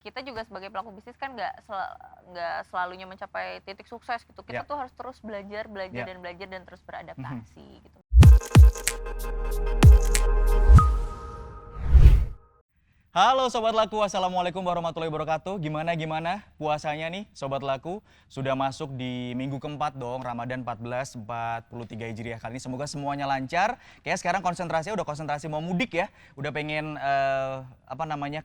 kita juga sebagai pelaku bisnis kan nggak selalunya mencapai titik sukses gitu. Kita tuh harus terus belajar dan terus beradaptasi gitu. Halo Sobat Laku, Assalamualaikum warahmatullahi wabarakatuh. Gimana puasanya nih Sobat Laku? Sudah masuk di minggu keempat dong, Ramadan 1443 Hijriah kali ini. Semoga semuanya lancar. Kayaknya sekarang konsentrasinya udah konsentrasi mau mudik ya. Udah pengen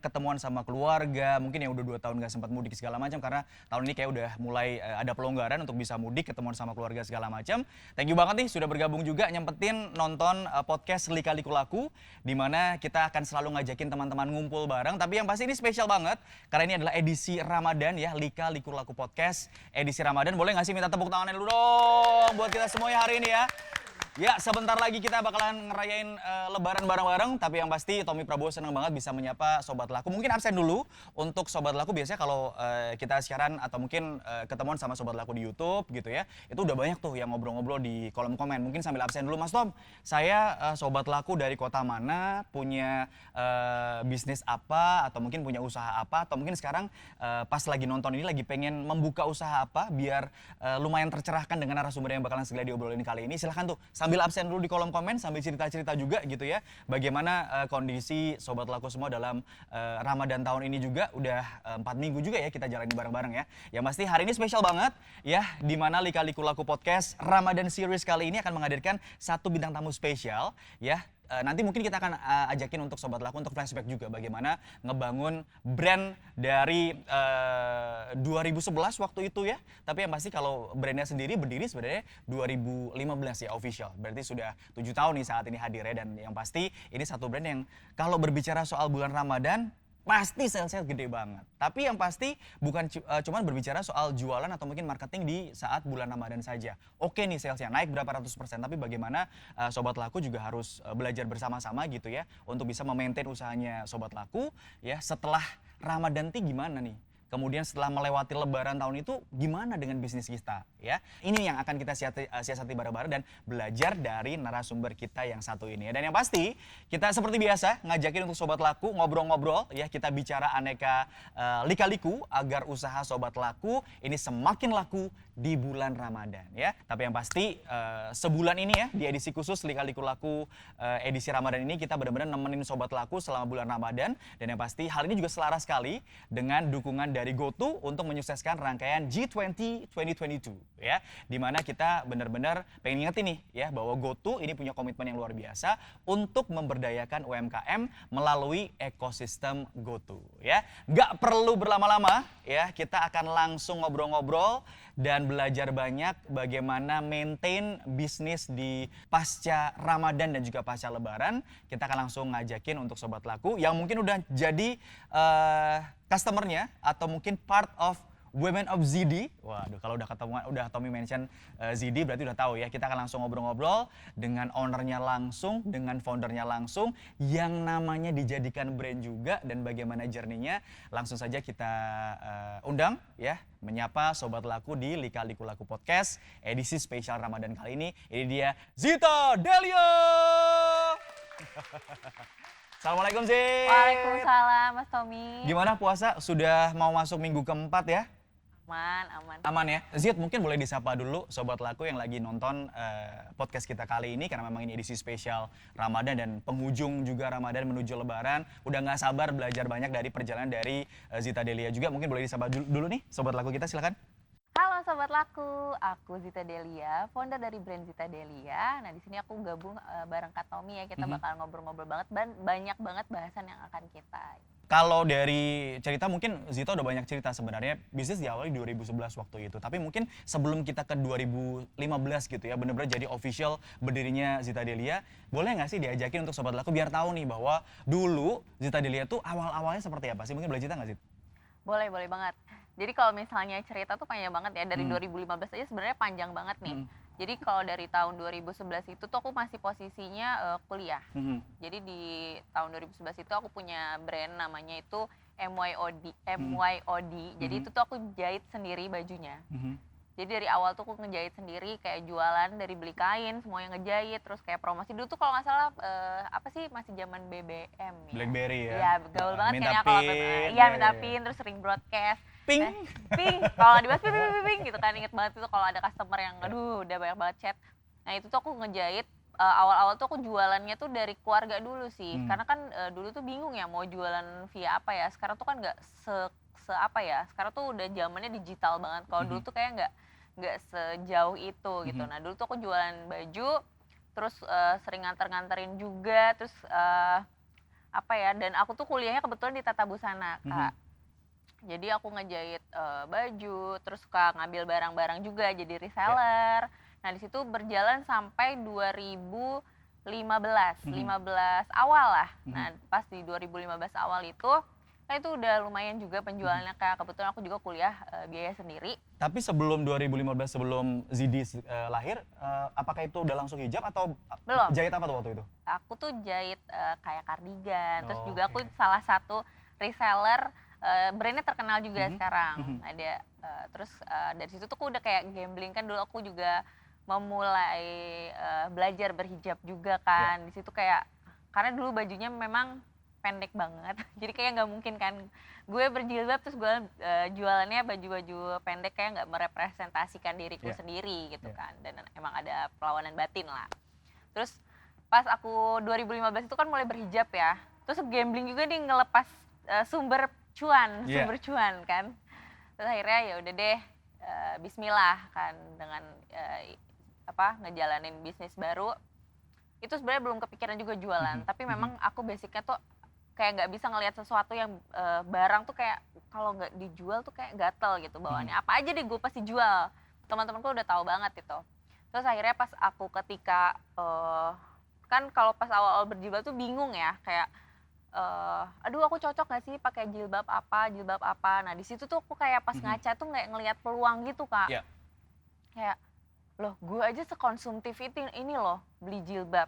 ketemuan sama keluarga. Mungkin yang udah 2 tahun gak sempat mudik segala macam. Karena tahun ini kayak udah mulai ada pelonggaran untuk bisa mudik, ketemuan sama keluarga segala macam. Thank you banget nih sudah bergabung juga nyempetin nonton podcast Lika-Liku Laku. Dimana kita akan selalu ngajakin teman-teman ngumpul bareng, tapi yang pasti ini spesial banget karena ini adalah edisi Ramadan ya, Lika-Liku Laku Podcast edisi Ramadan. Boleh nggak sih minta tepuk tangannya dulu dong buat kita semuanya hari ini ya. Ya, sebentar lagi kita bakalan ngerayain Lebaran bareng-bareng, tapi yang pasti Tommy Prabowo senang banget bisa menyapa Sobat Laku. Mungkin absen dulu untuk Sobat Laku, biasanya kalau kita siaran atau mungkin ketemuan sama Sobat Laku di YouTube gitu ya, itu udah banyak tuh yang ngobrol-ngobrol di kolom komen. Mungkin sambil absen dulu, Mas Tom, saya Sobat Laku dari kota mana, punya bisnis apa, atau mungkin punya usaha apa, atau mungkin sekarang pas lagi nonton ini lagi pengen membuka usaha apa biar lumayan tercerahkan dengan narasumber yang bakalan segera diobrolin kali ini. Silahkan tuh sambil absen dulu di kolom komen, sambil cerita-cerita juga gitu ya. Bagaimana kondisi Sobat Laku semua dalam Ramadan tahun ini juga. Udah 4 minggu juga ya kita jalani bareng-bareng ya. Yang pasti hari ini spesial banget ya. Dimana Lika-Liku Laku Podcast Ramadan Series kali ini akan menghadirkan satu bintang tamu spesial ya. Nanti mungkin kita akan ajakin untuk Sobat Laku untuk flashback juga bagaimana ngebangun brand dari 2011 waktu itu ya. Tapi yang pasti kalau brandnya sendiri berdiri sebenarnya 2015 ya official. Berarti sudah 7 tahun nih saat ini hadirnya, dan yang pasti ini satu brand yang kalau berbicara soal bulan Ramadan pasti sales-nya gede banget. Tapi yang pasti bukan cuman berbicara soal jualan atau mungkin marketing di saat bulan Ramadan saja. Oke nih salesnya naik berapa ratus persen, tapi bagaimana Sobat Laku juga harus belajar bersama-sama gitu ya untuk bisa memaintain usahanya Sobat Laku ya setelah Ramadan gimana nih. Kemudian setelah melewati Lebaran tahun itu gimana dengan bisnis kita ya. Ini yang akan kita siasati bareng-bareng dan belajar dari narasumber kita yang satu ini ya. Dan yang pasti kita seperti biasa ngajakin untuk Sobat Laku ngobrol-ngobrol ya. Kita bicara aneka lika-liku agar usaha Sobat Laku ini semakin laku di bulan Ramadan ya. Tapi yang pasti sebulan ini ya di edisi khusus Lika-Liku Laku edisi Ramadan ini kita benar-benar nemenin Sobat Laku selama bulan Ramadan. Dan yang pasti hal ini juga selaras sekali dengan dukungan dari GoTo untuk menyukseskan rangkaian G20 2022 ya. Dimana kita benar-benar pengen ingetin nih ya bahwa GoTo ini punya komitmen yang luar biasa untuk memberdayakan UMKM melalui ekosistem GoTo ya. Nggak perlu berlama-lama ya, kita akan langsung ngobrol-ngobrol dan belajar banyak bagaimana maintain bisnis di pasca Ramadan dan juga pasca Lebaran. Kita akan langsung ngajakin untuk Sobat Laku yang mungkin udah jadi customernya atau mungkin part of Women of ZD. Waduh, kalau udah ketemu, udah Tommy mention ZD berarti udah tahu ya. Kita akan langsung ngobrol-ngobrol dengan ownernya langsung, dengan foundernya langsung, yang namanya dijadikan brand juga, dan bagaimana journey-nya. Langsung saja kita undang ya, menyapa Sobat Laku di Lika-Liku Laku Podcast edisi spesial Ramadan kali ini. Ini dia Zita Delia. Assalamualaikum Zit. Waalaikumsalam Mas Tommy. Gimana puasa? Sudah mau masuk minggu keempat ya? Aman. Aman ya. Zit, mungkin boleh disapa dulu Sobat Laku yang lagi nonton podcast kita kali ini, karena memang ini edisi spesial Ramadan dan penghujung juga Ramadan menuju Lebaran. Udah nggak sabar belajar banyak dari perjalanan dari Zita Delia juga. Mungkin boleh disapa dulu nih Sobat Laku kita, silakan. Halo Sobat Laku, aku Zita Delia, founder dari brand Zita Delia. Nah, di sini aku gabung bareng Kak Tommy ya. Kita bakal ngobrol-ngobrol banget, banyak banget bahasan yang akan kita. Kalau dari cerita mungkin Zita udah banyak cerita sebenarnya bisnis diawali 2011 waktu itu. Tapi mungkin sebelum kita ke 2015 gitu ya, benar-benar jadi official berdirinya Zita Delia, boleh nggak sih diajakin untuk Sobat Laku biar tahu nih bahwa dulu Zita Delia tuh awal-awalnya seperti apa sih? Mungkin boleh cerita nggak Zit? Boleh banget. Jadi kalau misalnya cerita tuh panjang banget ya, dari 2015 aja sebenarnya panjang banget nih. Jadi kalau dari tahun 2011 itu tuh aku masih posisinya kuliah. Jadi di tahun 2011 itu aku punya brand namanya itu MYOD. Jadi itu tuh aku jahit sendiri bajunya. Jadi dari awal tuh aku ngejahit sendiri, kayak jualan dari beli kain, semuanya ngejahit, terus kayak promosi dulu tuh kalau nggak salah apa sih masih zaman BBM ya. BlackBerry ya. Iya, gaul banget minta kan ya kalau pin. iya minta pin, terus sering broadcast. Ping. Ping, kalau dibahas ping, ping, ping, ping gitu kan, inget banget itu kalau ada customer yang aduh udah banyak banget chat. Nah itu tuh aku ngejahit, awal-awal tuh aku jualannya tuh dari keluarga dulu sih, karena kan dulu tuh bingung ya mau jualan via apa ya, sekarang tuh kan nggak se apa ya, sekarang tuh udah zamannya digital banget, kalau dulu tuh kayak nggak sejauh itu gitu. Nah dulu tuh aku jualan baju, terus sering nganterin juga, terus apa ya, dan aku tuh kuliahnya kebetulan di Tata Busana Kak. Jadi aku ngejahit baju, terus suka ngambil barang-barang juga jadi reseller. Nah di situ berjalan sampai 2015 awal lah. Nah pas di 2015 awal itu, nah itu udah lumayan juga penjualannya Kak. Kebetulan aku juga kuliah biaya sendiri. Tapi sebelum 2015, sebelum Zidi lahir, apakah itu udah langsung hijab atau Belum. jahit apa tuh waktu itu? Aku tuh jahit kayak kardigan, terus Oh, juga aku salah satu reseller, brandnya terkenal juga sekarang. Ada terus dari situ tuh aku udah kayak gambling, kan dulu aku juga memulai belajar berhijab juga kan. Di situ kayak karena dulu bajunya memang pendek banget, jadi kayak nggak mungkin kan gue berjilbab terus gue jualannya baju-baju pendek, kayak nggak merepresentasikan diriku sendiri gitu kan, dan emang ada perlawanan batin lah. Terus pas aku 2015 itu kan mulai berhijab ya, terus gambling juga nih ngelepas sumber cuan kan. Terus akhirnya ya udah deh, bismillah kan dengan ngejalanin bisnis baru. Itu sebenarnya belum kepikiran juga jualan, tapi memang aku basicnya tuh kayak nggak bisa ngelihat sesuatu yang barang tuh kayak kalau nggak dijual tuh kayak gatel gitu bawaannya. Apa aja deh gue pasti jual. Teman-temanku udah tahu banget itu. Terus akhirnya pas aku ketika kan kalau pas awal-awal berjilbab tuh bingung ya, kayak aduh aku cocok gak sih pakai jilbab apa. Nah di situ tuh aku kayak pas ngaca tuh nggak ngelihat peluang gitu Kak. Kayak loh gue aja sekonsumtif itu ini loh beli jilbab,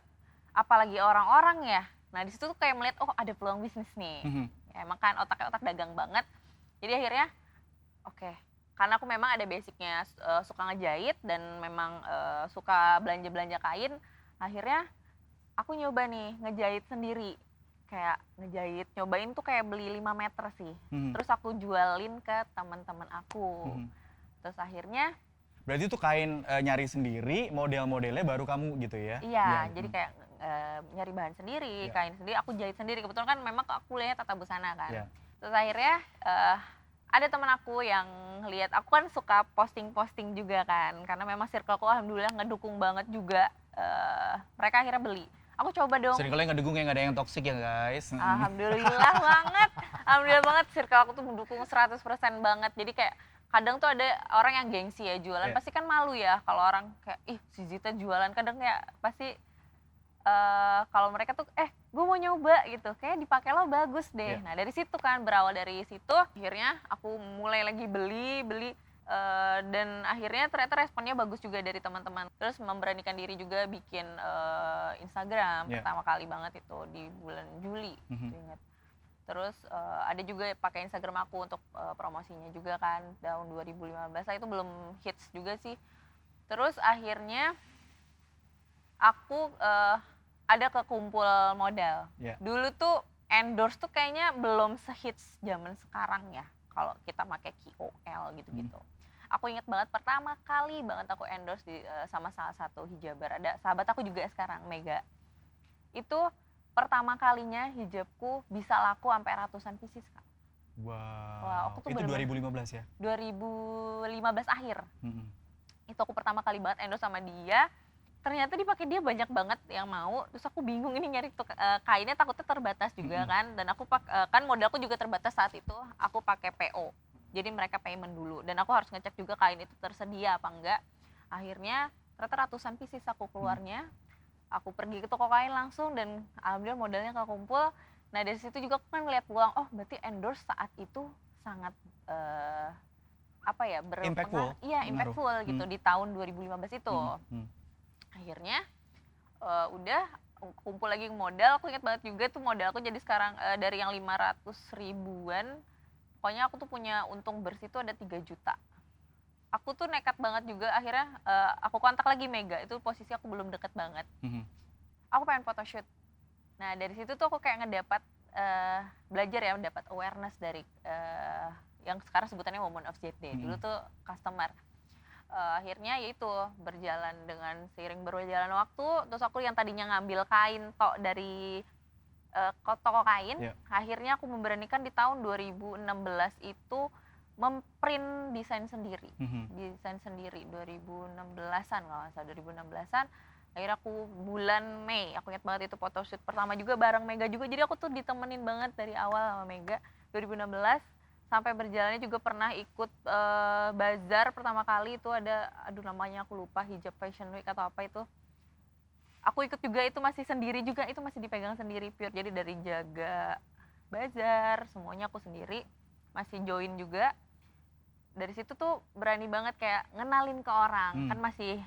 apalagi orang-orang ya. Nah di situ tuh kayak melihat oh ada peluang bisnis nih. Ya emang kan otaknya otak dagang banget. Jadi akhirnya oke, karena aku memang ada basicnya suka ngejahit dan memang suka belanja-belanja kain, akhirnya aku nyoba nih ngejahit sendiri. Kayak ngejahit, nyobain tuh kayak beli 5 meter sih. Terus aku jualin ke teman-teman aku. Terus akhirnya berarti itu kain nyari sendiri, model-modelnya baru kamu gitu ya? iya, jadi kayak nyari bahan sendiri, kain sendiri, aku jahit sendiri. Kebetulan kan memang aku kuliahnya Tata Busana kan. Terus akhirnya ada teman aku yang lihat aku kan suka posting-posting juga kan, karena memang circle aku alhamdulillah ngedukung banget juga. Mereka akhirnya beli. Aku coba dong. Seringkali ngedukung yang nggak ada yang toksik ya guys. Alhamdulillah banget. Alhamdulillah banget, circle aku tuh mendukung 100% banget. Jadi kayak kadang tuh ada orang yang gengsi ya jualan, pasti kan malu ya kalau orang kayak ih si Zita jualan, kadang kayak pasti kalau mereka tuh gue mau nyoba gitu, kayak dipakai lo bagus deh. Nah dari situ kan berawal dari situ, akhirnya aku mulai lagi beli dan akhirnya ternyata responnya bagus juga dari teman-teman. Terus memberanikan diri juga bikin Instagram pertama kali banget itu di bulan Juli, ingat. Terus ada juga pakai Instagram aku untuk promosinya juga kan tahun 2015. Itu belum hits juga sih. Terus akhirnya aku ada kekumpul modal. Dulu tuh endorse tuh kayaknya belum sehits zaman sekarang ya. Kalau kita pakai KOL gitu-gitu. Aku inget banget pertama kali banget aku endorse sama salah satu hijaber. Ada sahabat aku juga sekarang, Mega. Itu pertama kalinya hijabku bisa laku sampai ratusan pieces Kak. Wow, aku tuh itu 2015 ya? 2015 akhir. Itu aku pertama kali banget endorse sama dia. Ternyata dipakai dia banyak banget yang mau. Terus aku bingung ini nyari kainnya, takutnya terbatas juga kan. Dan aku kan modalku juga terbatas saat itu. Aku pakai PO. Jadi mereka payment dulu. Dan aku harus ngecek juga kain itu tersedia apa enggak. Akhirnya ternyata ratusan pieces aku keluarnya. Aku pergi ke toko kain langsung dan alhamdulillah modalnya kekumpul. Nah dari situ juga aku kan ngeliat peluang, oh berarti endorse saat itu sangat impactful. Iya, impactful gitu di tahun 2015 itu. Akhirnya udah kumpul lagi modal. Aku ingat banget juga tuh modal aku jadi sekarang dari yang 500 ribuan, pokoknya aku tuh punya untung bersih tuh ada 3 juta. aku tuh nekat banget juga akhirnya aku kontak lagi Mega, itu posisi aku belum deket banget. Aku pengen photoshoot. Nah dari situ tuh aku kayak ngedapat belajar ya, dapat awareness dari yang sekarang sebutannya Women of ZD. Dulu tuh customer. Akhirnya yaitu berjalan dengan seiring berjalan waktu, terus aku yang tadinya ngambil kain tok dari toko kain, akhirnya aku memberanikan di tahun 2016 itu memprint desain sendiri. Desain sendiri 2016-an kalau nggak salah, 2016-an. Akhirnya aku bulan Mei, aku ingat banget itu photoshoot pertama juga bareng Mega juga. Jadi aku tuh ditemenin banget dari awal sama Mega 2016 sampai berjalannya juga pernah ikut bazar pertama kali itu ada, aduh namanya aku lupa, Hijab Fashion Week atau apa itu. Aku ikut juga, itu masih sendiri juga, itu masih dipegang sendiri pure. Jadi dari jaga bazar semuanya aku sendiri, masih join juga. Dari situ tuh berani banget kayak ngenalin ke orang, kan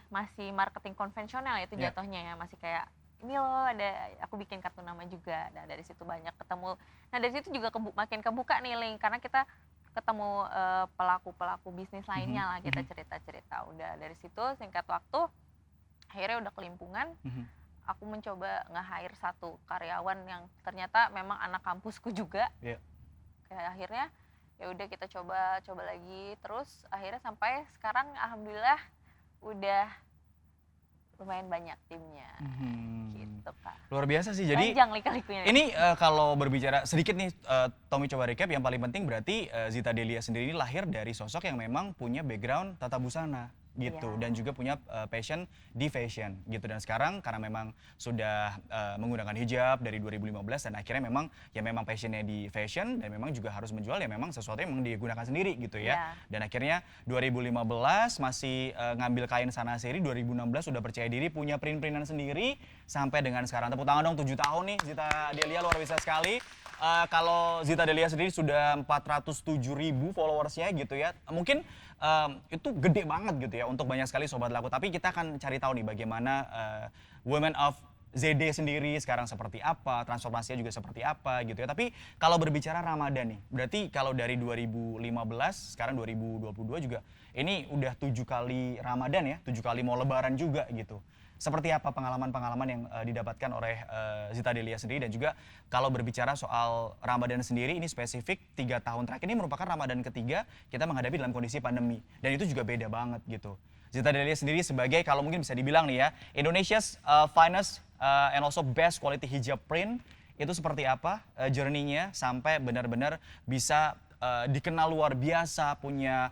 masih marketing konvensional ya itu jatuhnya ya, masih kayak ini loh ada, aku bikin kartu nama juga. Nah dari situ banyak ketemu, nah dari situ juga makin kebuka nih link, karena kita ketemu pelaku bisnis lainnya lah, kita cerita-cerita. Udah dari situ singkat waktu akhirnya udah kelimpungan. Aku mencoba nge-hire satu karyawan yang ternyata memang anak kampusku juga. Kayak akhirnya ya udah kita coba lagi terus, akhirnya sampai sekarang alhamdulillah udah lumayan banyak timnya. Gitu Kak. Luar biasa sih. Jadi panjang lika-likunya. Ini kalau berbicara sedikit nih, Tommy coba recap. Yang paling penting berarti Zita Delia sendiri ini lahir dari sosok yang memang punya background tata busana gitu, dan juga punya passion di fashion gitu. Dan sekarang karena memang sudah menggunakan hijab dari 2015 dan akhirnya memang passionnya di fashion, dan memang juga harus menjual ya memang sesuatu yang memang digunakan sendiri gitu ya. Dan akhirnya 2015 masih ngambil kain sana seri, 2016 sudah percaya diri punya print-printan sendiri sampai dengan sekarang. Tepuk tangan dong, 7 tahun nih Zita Delia, luar biasa sekali. Kalau Zita Delia sendiri sudah 407.000 followersnya gitu ya. Mungkin itu gede banget gitu ya untuk banyak sekali Sobat Laku. Tapi kita akan cari tahu nih bagaimana Women of ZD sendiri sekarang seperti apa, transformasinya juga seperti apa gitu ya. Tapi kalau berbicara Ramadan nih, berarti kalau dari 2015, sekarang 2022 juga, ini udah 7 kali Ramadan ya, 7 kali mau Lebaran juga gitu. Seperti apa pengalaman-pengalaman yang didapatkan oleh Zita Delia sendiri, dan juga kalau berbicara soal Ramadan sendiri, ini spesifik 3 tahun terakhir ini merupakan Ramadan ketiga kita menghadapi dalam kondisi pandemi, dan itu juga beda banget gitu. Zita Delia sendiri sebagai, kalau mungkin bisa dibilang nih ya, Indonesia's finest and also best quality hijab print, itu seperti apa journey-nya sampai benar-benar bisa dikenal luar biasa, punya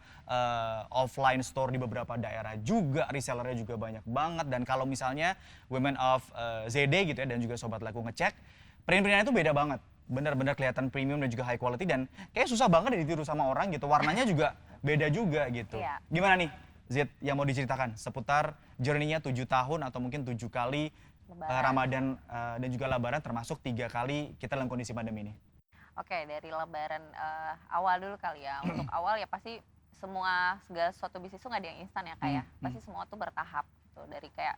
offline store di beberapa daerah juga, resellernya juga banyak banget. Dan kalau misalnya Women of ZD gitu ya, dan juga Sobat Laku ngecek, print-printannya itu beda banget, benar-benar kelihatan premium dan juga high quality, dan kayak susah banget ditiru sama orang gitu, warnanya juga beda juga gitu. Gimana nih Zit yang mau diceritakan seputar journey-nya 7 tahun atau mungkin 7 kali Ramadan dan juga Lebaran, termasuk 3 kali kita dalam kondisi pandemi ini? Oke, dari Lebaran awal dulu kali ya. Untuk awal ya pasti segala suatu bisnis tuh nggak ada yang instan ya kayak. Pasti semua tuh bertahap gitu. Dari kayak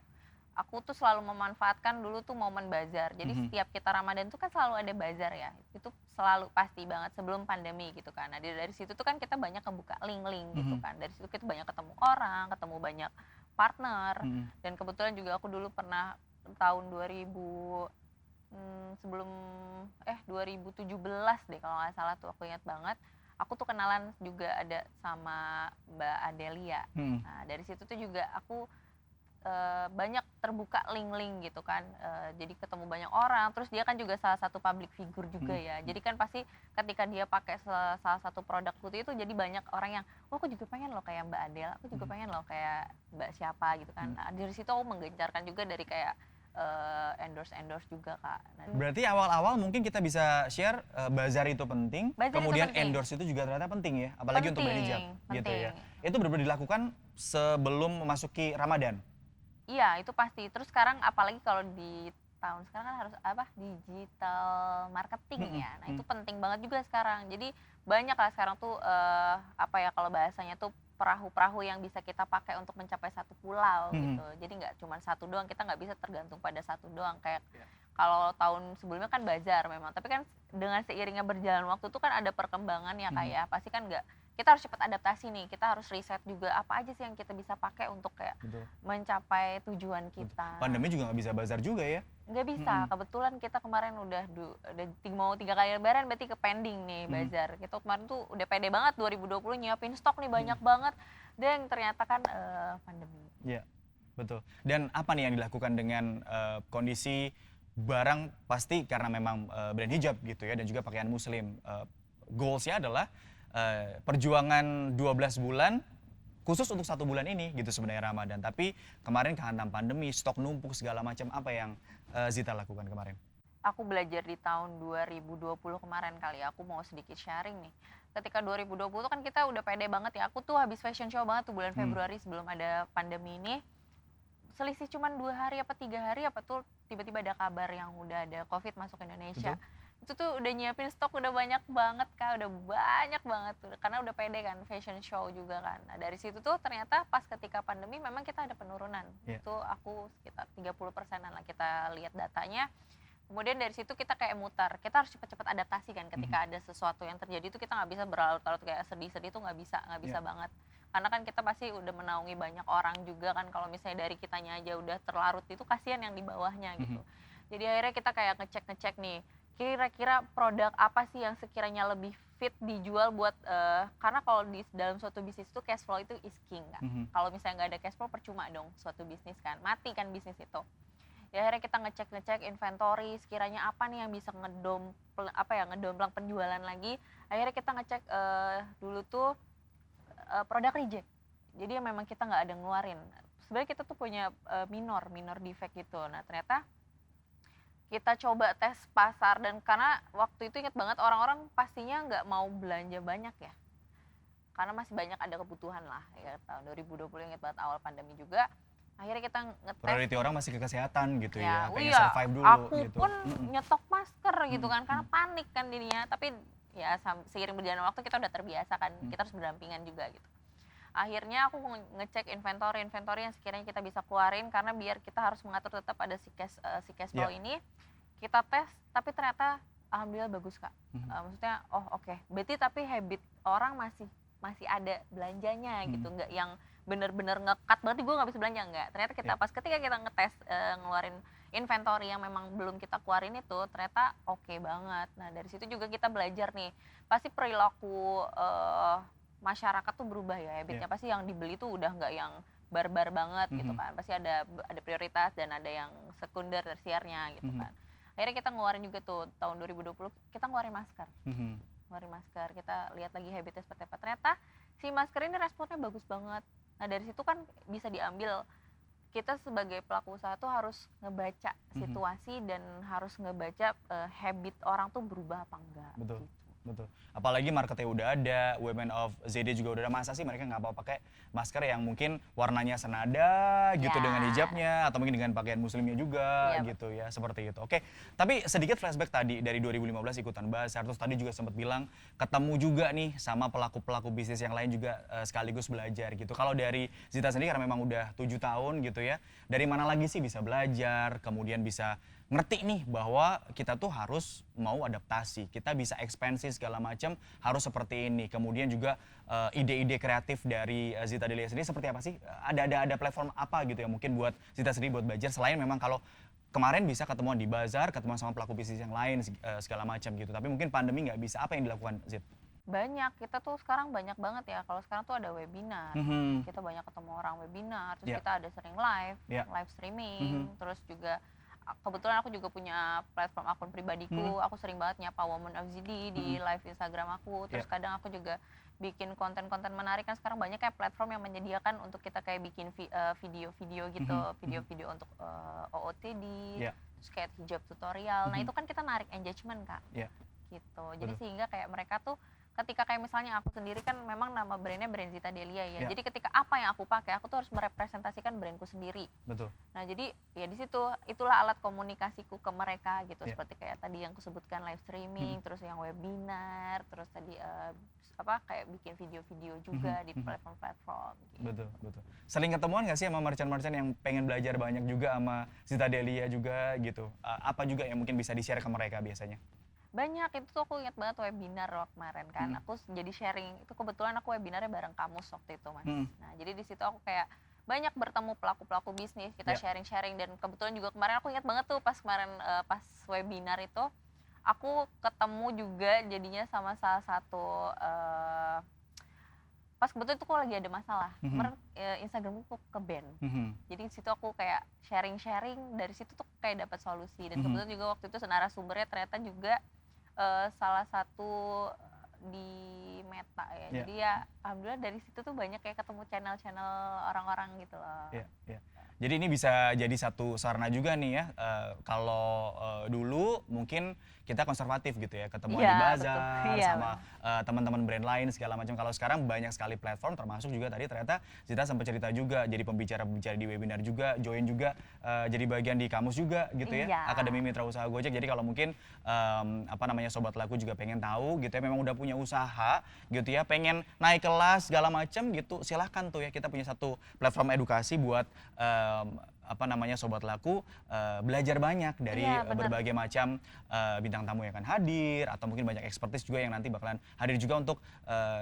aku tuh selalu memanfaatkan dulu tuh momen bazar. Jadi setiap kita Ramadan tuh kan selalu ada bazar ya. Itu selalu pasti banget sebelum pandemi gitu kan. Nah dari situ tuh kan kita banyak kebuka link-link gitu kan. Dari situ kita banyak ketemu orang, ketemu banyak partner. Dan kebetulan juga aku dulu pernah tahun 2017 deh kalau nggak salah tuh, aku ingat banget. Aku tuh kenalan juga ada sama Mbak Adelia. Nah dari situ tuh juga aku banyak terbuka link-link gitu kan. Jadi ketemu banyak orang, terus dia kan juga salah satu public figure juga ya. Jadi kan pasti ketika dia pakai salah satu produk putih itu, jadi banyak orang yang, oh aku juga pengen loh kayak Mbak Adel, aku juga pengen loh kayak Mbak siapa gitu kan. Nah dari situ aku menggencarkan juga dari kayak endorse juga Kak. Nah, berarti awal-awal mungkin kita bisa share bazar itu penting, kemudian itu penting. Endorse itu juga ternyata penting ya, apalagi untuk brand hijab gitu ya. Itu benar-benar dilakukan sebelum memasuki Ramadan? Iya itu pasti. Terus sekarang apalagi kalau di tahun sekarang kan harus digital marketing ya. Nah itu penting banget juga sekarang. Jadi banyak lah sekarang tuh kalau bahasanya tuh perahu-perahu yang bisa kita pakai untuk mencapai satu pulau gitu. Jadi nggak cuma satu doang, kita nggak bisa tergantung pada satu doang. Kayak kalau tahun sebelumnya kan bazar memang, tapi kan dengan seiringnya berjalan waktu tuh kan ada perkembangan ya kayak pasti kan nggak, kita harus cepat adaptasi nih, kita harus riset juga apa aja sih yang kita bisa pakai untuk kayak Betul. mencapai tujuan kita. Pandemi juga nggak bisa bazar juga ya. Nggak bisa, kebetulan kita kemarin udah mau 3 kali lebaran berarti ke pending nih bazar. Kita kemarin tuh udah pede banget 2020 nyiapin stok nih banyak banget, dan ternyata kan pandemi. Iya, betul. Dan apa nih yang dilakukan dengan kondisi barang pasti karena memang brand hijab gitu ya dan juga pakaian muslim. Goalsnya adalah perjuangan 12 bulan khusus untuk 1 bulan ini gitu sebenarnya Ramadan. Tapi kemarin kehantam pandemi, stok numpuk segala macam. Apa yang Zita lakukan kemarin? Aku belajar di tahun 2020 kemarin kali ya, aku mau sedikit sharing nih. Ketika 2020 kan kita udah pede banget ya, aku tuh habis fashion show banget tuh bulan Februari sebelum ada pandemi ini. Selisih cuman 2 hari apa 3 hari apa tuh tiba-tiba ada kabar yang udah ada COVID masuk Indonesia. Betul. Itu tuh udah nyiapin stok udah banyak banget Kak, udah banyak banget tuh karena udah pede kan, fashion show juga kan. Nah dari situ tuh ternyata pas ketika pandemi memang kita ada penurunan. Yeah. Itu aku sekitar 30%-an lah kita lihat datanya. Kemudian dari situ kita kayak mutar, kita harus cepat-cepat adaptasi kan ketika ada sesuatu yang terjadi itu kita nggak bisa berlarut-larut kayak sedih-sedih tuh nggak bisa banget. Karena kan kita pasti udah menaungi banyak orang juga kan, kalau misalnya dari kitanya aja udah terlarut itu kasihan yang di bawahnya gitu. Jadi akhirnya kita kayak ngecek nih, kira-kira produk apa sih yang sekiranya lebih fit dijual buat karena kalau di dalam suatu bisnis itu cash flow itu is king kan. Kalau misalnya nggak ada cash flow percuma dong suatu bisnis kan, mati kan bisnis itu. Ya akhirnya kita ngecek inventory, sekiranya apa nih yang bisa ngedomplang penjualan lagi. Akhirnya kita ngecek dulu tuh produk reject. Jadi memang kita nggak ada ngeluarin. Sebenarnya kita tuh punya minor defect gitu. Nah ternyata kita coba tes pasar dan karena waktu itu inget banget orang-orang pastinya nggak mau belanja banyak ya. Karena masih banyak ada kebutuhan lah ya, tahun 2020 inget banget awal pandemi juga. Akhirnya kita ngetes. Priority orang masih ke kesehatan gitu ya, pengen iya, survive dulu aku gitu. pun nyetok masker gitu kan karena panik kan dirinya. Tapi ya seiring berjalannya waktu kita udah terbiasa kan, kita harus berdampingan juga gitu. Akhirnya aku ngecek inventory yang sekiranya kita bisa keluarin karena biar kita harus mengatur tetap ada si cash flow ini. Kita tes tapi ternyata alhamdulillah bagus Kak. Maksudnya oke. Berarti tapi habit orang masih ada belanjanya gitu, nggak yang bener-bener nge-cut berarti gue nggak bisa belanja, enggak. Ternyata kita pas ketika kita ngetes ngeluarin inventory yang memang belum kita keluarin itu ternyata oke banget. Nah dari situ juga kita belajar nih, pasti perilaku masyarakat tuh berubah ya, habitnya pasti yang dibeli tuh udah nggak yang barbar banget gitu kan, pasti ada prioritas dan ada yang sekunder tersiernya gitu kan. Akhirnya kita ngeluarin juga tuh tahun 2020 kita ngeluarin masker. Kita lihat lagi habitnya seperti apa. Ternyata si masker ini responnya bagus banget. Nah dari situ kan bisa diambil kita sebagai pelaku usaha tuh harus ngebaca situasi dan harus ngebaca habit orang tuh berubah apa enggak. Betul. Gitu. Betul. Apalagi marketnya udah ada, Women of ZD juga udah ada, masa sih mereka nggak mau pakai masker yang mungkin warnanya senada gitu dengan hijabnya atau mungkin dengan pakaian muslimnya juga gitu ya, seperti itu. Oke, tapi sedikit flashback tadi dari 2015 ikutan bazar, terus tadi juga sempat bilang ketemu juga nih sama pelaku-pelaku bisnis yang lain juga sekaligus belajar gitu. Kalau dari Zita sendiri karena memang udah 7 tahun gitu ya, dari mana lagi sih bisa belajar, kemudian bisa ngerti nih bahwa kita tuh harus mau adaptasi, kita bisa ekspansi segala macam harus seperti ini. Kemudian juga ide-ide kreatif dari Zita Delia sendiri seperti apa sih? Ada platform apa gitu ya mungkin buat Zita sendiri buat belajar selain memang kalau kemarin bisa ketemuan di bazar, ketemuan sama pelaku bisnis yang lain segala macam gitu. Tapi mungkin pandemi nggak bisa. Apa yang dilakukan Zit? Banyak, kita tuh sekarang banyak banget ya. Kalau sekarang tuh ada webinar, kita banyak ketemu orang webinar, terus kita ada sering live streaming, terus juga kebetulan aku juga punya platform akun pribadiku, aku sering banget nyapa Women of ZD di live Instagram aku, terus kadang aku juga bikin konten-konten menarik kan sekarang banyak kayak platform yang menyediakan untuk kita kayak bikin video-video gitu, video-video untuk OOTD, terus kayak hijab tutorial, nah itu kan kita narik engagement Kak, gitu, jadi sehingga kayak mereka tuh ketika kayak misalnya aku sendiri kan memang nama brandnya brand Zita Delia ya. Jadi ketika apa yang aku pakai, aku tuh harus merepresentasikan brandku sendiri. Betul. Nah jadi ya di situ itulah alat komunikasiku ke mereka gitu. Seperti kayak tadi yang kusebutkan live streaming, terus yang webinar, terus tadi kayak bikin video-video juga di platform-platform. Gitu. Betul. Sering ketemuan nggak sih sama merchant-merchant yang pengen belajar banyak juga sama Zita Delia juga gitu? Apa juga yang mungkin bisa di-share ke mereka biasanya? Banyak, itu tuh aku ingat banget webinar loh kemarin kan. Aku jadi sharing, itu kebetulan aku webinarnya bareng Kamus waktu itu Mas. Nah jadi di situ aku kayak banyak bertemu pelaku-pelaku bisnis, kita sharing-sharing, dan kebetulan juga kemarin aku ingat banget tuh pas kemarin pas webinar itu aku ketemu juga jadinya sama salah satu pas kebetulan itu aku lagi ada masalah, kemarin Instagramku ke-ban. Jadi di situ aku kayak sharing-sharing, dari situ tuh kayak dapat solusi, dan kebetulan juga waktu itu narasumbernya ternyata juga salah satu di Meta ya. Jadi ya alhamdulillah dari situ tuh banyak kayak ketemu channel-channel orang-orang gitu loh. Jadi ini bisa jadi satu sarana juga nih ya, kalau dulu mungkin kita konservatif gitu ya, ketemuan di bazar sama teman-teman brand lain segala macam. Kalau sekarang banyak sekali platform, termasuk juga tadi ternyata Zita sempat cerita juga jadi pembicara-pembicara di webinar juga, join juga jadi bagian di Kamus juga gitu ya, Akademi Mitra Usaha Gojek. Jadi kalau mungkin Sobat Laku juga pengen tahu gitu ya, memang udah punya usaha gitu ya, pengen naik kelas segala macam gitu, silahkan tuh ya, kita punya satu platform edukasi buat Sobat Laku belajar banyak dari berbagai macam bintang tamu yang akan hadir, atau mungkin banyak expertise juga yang nanti bakalan hadir juga untuk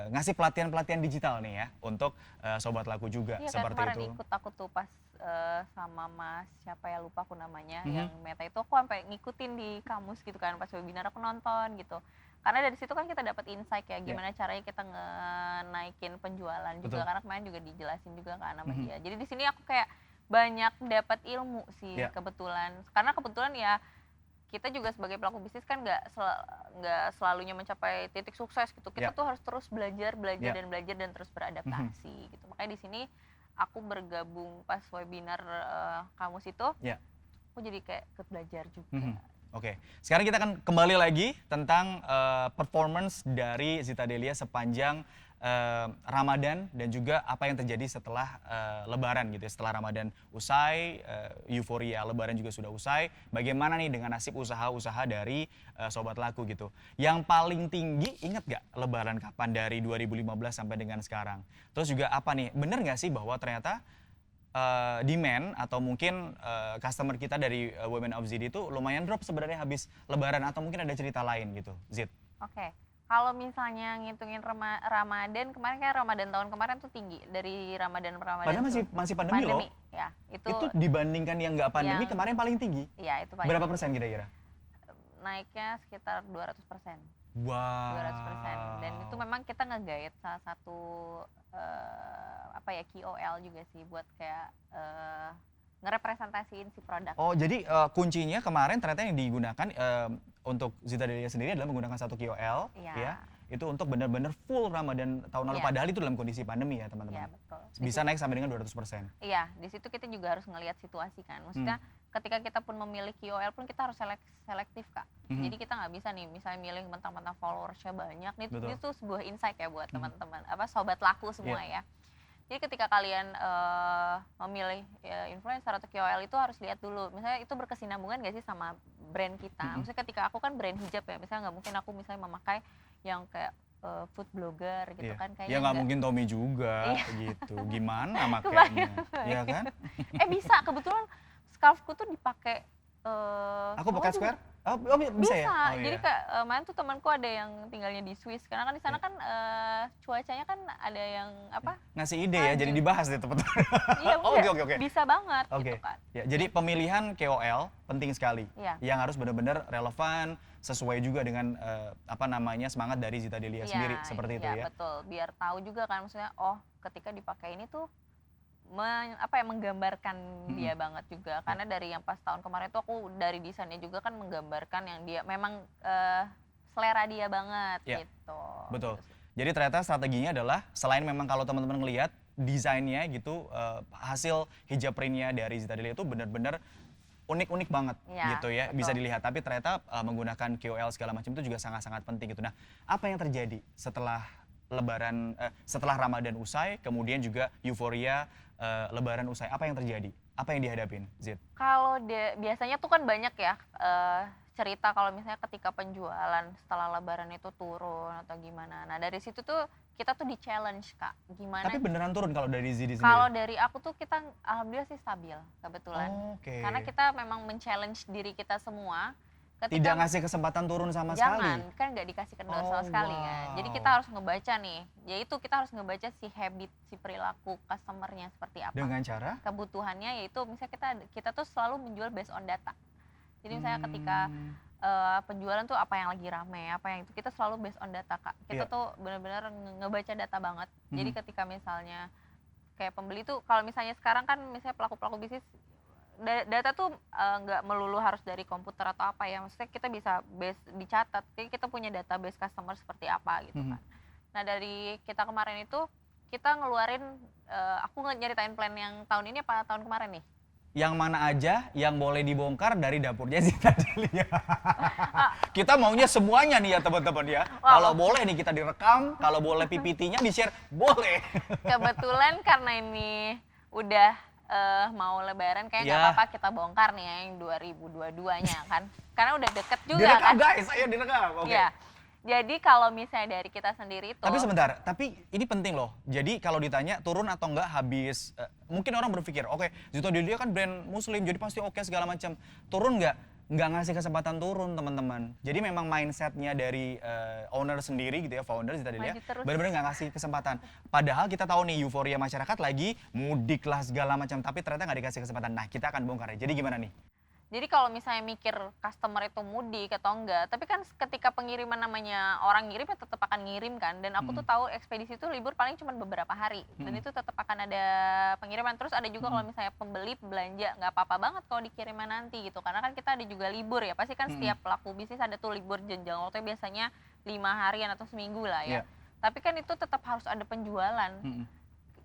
ngasih pelatihan-pelatihan digital nih ya untuk Sobat Laku juga. Seperti kemarin itu. Ikut aku tuh pas sama Mas siapa ya, lupa aku namanya, yang Meta itu aku sampai ngikutin di Kamus gitu kan, pas webinar aku nonton gitu. Karena dari situ kan kita dapat insight ya gimana caranya kita naikin penjualan juga. Karena kemarin juga dijelasin juga kan sama dia. Jadi di sini aku kayak banyak dapat ilmu sih kebetulan. Karena kebetulan ya kita juga sebagai pelaku bisnis kan nggak selalunya mencapai titik sukses gitu. Kita tuh harus terus belajar dan terus beradaptasi gitu. Makanya di sini aku bergabung pas webinar Kamus itu, aku jadi kayak ikut belajar juga. Oke, sekarang kita akan kembali lagi tentang performance dari Zita Delia sepanjang Ramadan, dan juga apa yang terjadi setelah Lebaran gitu ya. Setelah Ramadan usai, euforia Lebaran juga sudah usai. Bagaimana nih dengan nasib usaha-usaha dari Sobat Laku gitu? Yang paling tinggi, ingat gak Lebaran kapan dari 2015 sampai dengan sekarang? Terus juga apa nih, bener gak sih bahwa ternyata demand atau mungkin customer kita dari Women of ZD itu lumayan drop sebenarnya habis Lebaran, atau mungkin ada cerita lain gitu, Zid? Oke. Kalau misalnya ngitungin Ramadan, kemarin kan Ramadan tahun kemarin tuh tinggi dari Ramadan. Padahal masih pandemi loh. Ya, itu dibandingkan yang nggak pandemi kemarin paling tinggi. Iya, itu paling berapa persen kira-kira? Naiknya sekitar 200%. Wow. 200%. Dan itu memang kita nge-guide salah satu KOL juga sih buat kayak ngerepresentasiin si produk. Oh, jadi kuncinya kemarin ternyata yang digunakan untuk Zita Delia sendiri adalah menggunakan satu KOL ya. Itu untuk benar-benar full Ramadan tahun lalu, padahal itu dalam kondisi pandemi ya, teman-teman. Iya, betul. Bisa naik sampai dengan 200%. Iya, di situ kita juga harus ngelihat situasi kan. Maksudnya ketika kita pun memilih KOL pun kita harus selektif, Kak. Jadi kita nggak bisa nih misalnya milih mentang-mentang followersnya banyak. Itu sebuah insight ya buat teman-teman, Sobat Laku semua ya. Jadi ketika kalian memilih influencer atau KOL itu harus lihat dulu, misalnya itu berkesinambungan gak sih sama brand kita. Maksudnya ketika aku kan brand hijab ya, misalnya nggak mungkin aku misalnya memakai yang kayak food blogger gitu kan. Kayaknya ya nggak mungkin Tommy juga gitu, gimana makanya, ya kan? Bisa, kebetulan scarfku tuh dipakai. Aku pakai Square? Oh, bisa ya? Oh, jadi kemarin tuh temanku ada yang tinggalnya di Swiss, karena kan di sana kan cuacanya kan ada yang ngasih ide ya, jadi dibahas deh teman-teman. Iya, oke. Bisa banget gitu kan. Ya, jadi pemilihan KOL penting sekali, yang harus benar-benar relevan, sesuai juga dengan semangat dari Zita Delia sendiri, seperti itu ya. Iya, betul. Biar tahu juga kan, maksudnya ketika dipakai ini tuh menggambarkan dia banget juga. Karena dari yang pas tahun kemarin tuh aku dari desainnya juga kan menggambarkan yang dia memang selera dia banget gitu. Betul. Jadi ternyata strateginya adalah selain memang kalau teman-teman ngelihat desainnya gitu, hasil hijab printnya dari Zita Delia itu benar-benar unik-unik banget gitu ya, betul. Bisa dilihat. Tapi ternyata menggunakan KOL segala macam itu juga sangat-sangat penting gitu. Nah, apa yang terjadi setelah setelah Ramadan usai, kemudian juga euforia Lebaran usai, apa yang terjadi? Apa yang dihadapin, Zid? Kalau biasanya tuh kan banyak ya cerita kalau misalnya ketika penjualan setelah Lebaran itu turun atau gimana. Nah dari situ tuh kita tuh di-challenge, Kak. Gimana? Tapi beneran turun kalau dari Zid sendiri? Kalau dari aku tuh kita alhamdulillah sih stabil kebetulan. Oke. Karena kita memang men-challenge diri kita semua. Tidak ngasih kesempatan turun sama sekali. Jangan, kan nggak dikasih kendor sama sekali kan. Jadi kita harus ngebaca nih, yaitu kita harus ngebaca si habit, si perilaku customernya seperti apa. Dengan cara? Kebutuhannya yaitu misalnya kita tuh selalu menjual based on data. Jadi misalnya ketika penjualan tuh apa yang lagi rame, apa yang itu kita selalu based on data Kak. Kita tuh benar-benar ngebaca data banget. Jadi ketika misalnya kayak pembeli tuh kalau misalnya sekarang kan misalnya pelaku-pelaku bisnis data tuh nggak melulu harus dari komputer atau apa ya, maksudnya kita bisa base dicatat, jadi kita punya database customer seperti apa gitu kan. Nah dari kita kemarin itu kita ngeluarin, aku nyeritain plan yang tahun ini apa tahun kemarin nih? Yang mana aja yang boleh dibongkar dari dapurnya Zita Delia. Kita maunya semuanya nih ya teman-teman ya. Kalau boleh nih kita direkam, kalau boleh PPT-nya di-share, boleh. Kebetulan karena ini udah mau lebaran kayak nggak apa-apa kita bongkar nih ya yang 2022-nya kan. Karena udah deket juga direkam, kan. Guys, ayo direkam. Oke. Iya. Jadi kalau misalnya dari kita sendiri itu. Tapi sebentar, tapi ini penting loh. Jadi kalau ditanya turun atau enggak habis, mungkin orang berpikir, oke, Zita Delia kan brand muslim, jadi pasti oke segala macam. Turun nggak? Nggak ngasih kesempatan turun teman-teman. Jadi memang mindsetnya dari owner sendiri gitu ya, founder Zita Delia, benar-benar nggak ngasih kesempatan. Padahal kita tahu nih euforia masyarakat lagi mudik lah segala macam, tapi ternyata nggak dikasih kesempatan. Nah kita akan bongkar ya. Jadi gimana nih? Jadi kalau misalnya mikir customer itu mudik atau enggak, tapi kan ketika pengiriman namanya orang ngirim ya tetap akan ngirim kan. Dan aku tuh tahu ekspedisi itu libur paling cuma beberapa hari. Dan itu tetap akan ada pengiriman. Terus ada juga kalau misalnya pembeli belanja nggak apa-apa banget kalau dikiriman nanti gitu. Karena kan kita ada juga libur ya. Pasti kan setiap pelaku bisnis ada tuh libur jenjang waktunya biasanya 5 harian atau seminggu lah ya. Tapi kan itu tetap harus ada penjualan.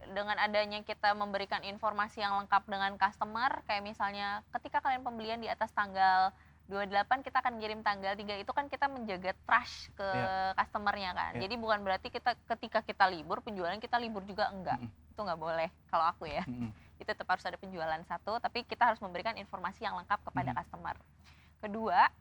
Dengan adanya kita memberikan informasi yang lengkap dengan customer, kayak misalnya ketika kalian pembelian di atas tanggal 28 kita akan kirim tanggal 3, itu kan kita menjaga trust ke customernya kan. Jadi bukan berarti kita ketika kita libur penjualan kita libur juga, enggak. Itu nggak boleh kalau aku ya. Itu tetap harus ada penjualan satu, tapi kita harus memberikan informasi yang lengkap kepada customer. Kedua,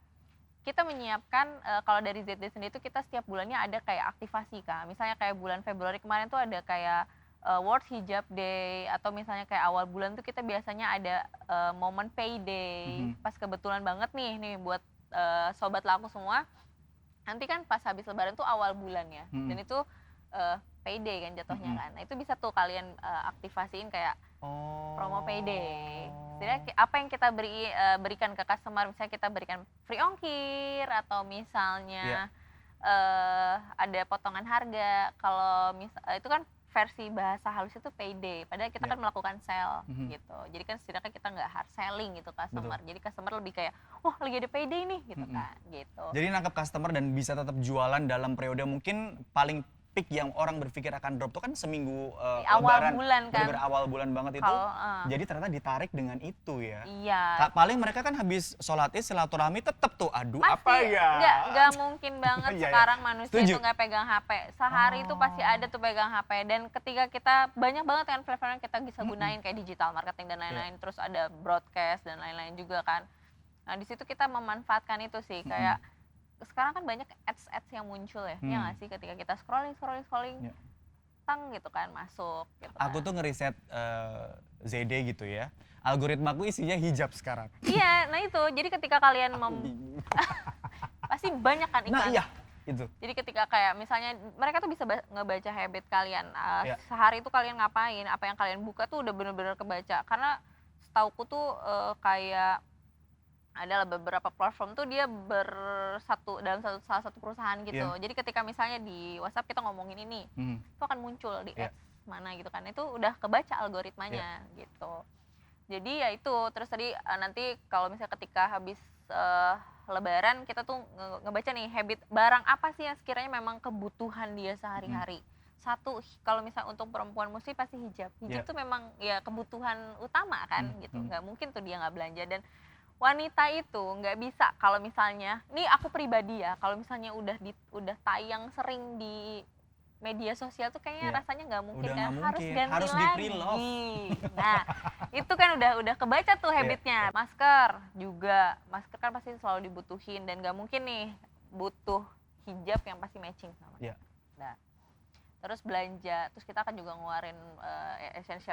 kita menyiapkan kalau dari ZD sendiri itu kita setiap bulannya ada kayak aktivasi Kak. Misalnya kayak bulan Februari kemarin tuh ada kayak World Hijab Day, atau misalnya kayak awal bulan tuh kita biasanya ada momen payday. Pas kebetulan banget nih buat sobat laku semua. Nanti kan pas habis lebaran tuh awal bulan ya. Dan itu payday kan jatuhnya kan. Nah itu bisa tuh kalian aktivasiin kayak promo payday. Jadi apa yang kita berikan ke customer, misalnya kita berikan free ongkir atau misalnya ada potongan harga. Kalau itu kan versi bahasa halus itu payday, padahal kita kan melakukan sale gitu. Jadi kan setidaknya kita nggak hard selling gitu customer. Jadi customer lebih kayak, wah lagi ada payday nih gitu kan. Gitu. Jadi nangkep customer dan bisa tetap jualan dalam periode mungkin paling peak yang orang berpikir akan drop tuh kan seminggu awal lebaran, bulan kan. bener-bener awal bulan banget itu. Jadi ternyata ditarik dengan itu ya. Iya. Paling mereka kan habis sholat id silaturahmi tetep tuh, aduh pasti, apa ya. Nggak mungkin banget sekarang manusia itu nggak pegang HP. Sehari itu pasti ada tuh pegang HP. Dan ketika kita banyak banget kan platform yang kita bisa gunain kayak digital marketing dan lain-lain. Terus ada broadcast dan lain-lain juga kan. Nah di situ kita memanfaatkan itu sih kayak sekarang kan banyak ads yang muncul ya, ya nggak sih ketika kita scrolling, tang gitu kan masuk. Gitu Aku tuh ngeriset ZD gitu ya, algoritmaku isinya hijab sekarang. Iya, nah itu, jadi ketika kalian pasti banyak kan iklan. Nah iya, itu. Jadi ketika kayak misalnya mereka tuh bisa ngebaca habit kalian, sehari itu kalian ngapain, apa yang kalian buka tuh udah bener-bener kebaca. Karena setauku tuh kayak adalah beberapa platform tuh dia bersatu dalam salah satu perusahaan gitu. Jadi ketika misalnya di WhatsApp kita ngomongin ini, itu akan muncul di ads mana gitu kan. Itu udah kebaca algoritmanya gitu. Jadi ya itu, terus tadi nanti kalau misalnya ketika habis lebaran kita tuh ngebaca nih habit barang apa sih yang sekiranya memang kebutuhan dia sehari-hari. Satu, kalau misalnya untuk perempuan muslim pasti hijab. Hijab tuh memang ya kebutuhan utama kan gitu. Nggak mungkin tuh dia nggak belanja. Dan wanita itu nggak bisa kalau misalnya, nih aku pribadi ya, kalau misalnya udah tayang sering di media sosial tuh kayaknya rasanya nggak mungkin kan, harus ganti lagi. Nah itu kan udah kebaca tuh habitnya. Masker juga, masker kan pasti selalu dibutuhin dan nggak mungkin nih butuh hijab yang pasti matching sama. Nah terus belanja, terus kita akan juga ngeluarin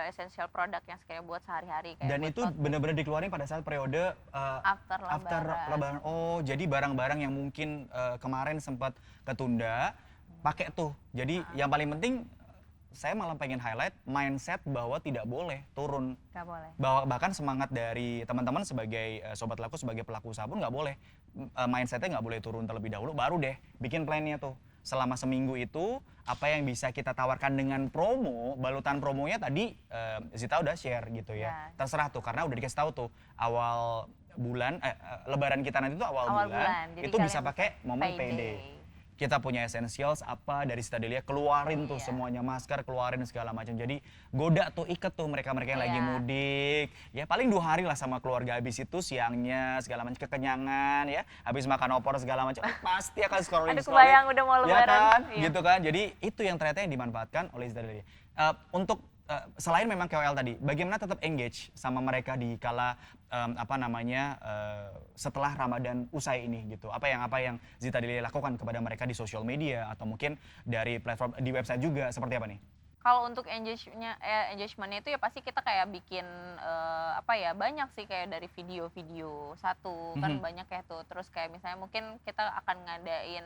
essential produk yang sekiranya buat sehari-hari kayak Dan buat itu tote bag benar-benar dikeluarin pada saat periode after after lebaran. Lebaran. Oh, jadi barang-barang yang mungkin kemarin sempat ketunda pakai tuh. Jadi yang paling penting saya malah pengen highlight mindset bahwa tidak boleh turun. Nggak boleh. Bahkan semangat dari teman-teman sebagai sobat laku, sebagai pelaku usaha pun nggak boleh. Mindsetnya nggak boleh turun terlebih dahulu, baru deh bikin plannya tuh. Selama seminggu itu apa yang bisa kita tawarkan dengan promo, balutan promonya tadi Zita udah share gitu ya. Terserah tuh, karena udah dikasih tahu tuh awal bulan, lebaran kita nanti tuh awal bulan Jadi itu bisa pakai momen payday. Kita punya essentials apa dari Citadelia, keluarin tuh semuanya, masker keluarin segala macam. Jadi goda tuh, iket tuh mereka-mereka yang lagi mudik. Ya paling 2 hari lah sama keluarga, habis itu siangnya segala macam kekenyangan ya. Habis makan opor segala macam pasti akan scrolling. Aduh kebayang udah mau lebaran. Ya kan? Gitu kan. Jadi itu yang ternyata yang dimanfaatkan oleh Citadelia. Untuk selain memang KOL tadi, bagaimana tetap engage sama mereka di kala setelah Ramadan usai ini gitu. Apa yang Citadelia lakukan kepada mereka di sosial media atau mungkin dari platform di website juga, seperti apa nih? Kalau untuk engagementnya itu ya pasti kita kayak bikin banyak sih, kayak dari video-video satu kan banyak ya tuh. Terus kayak misalnya mungkin kita akan ngadain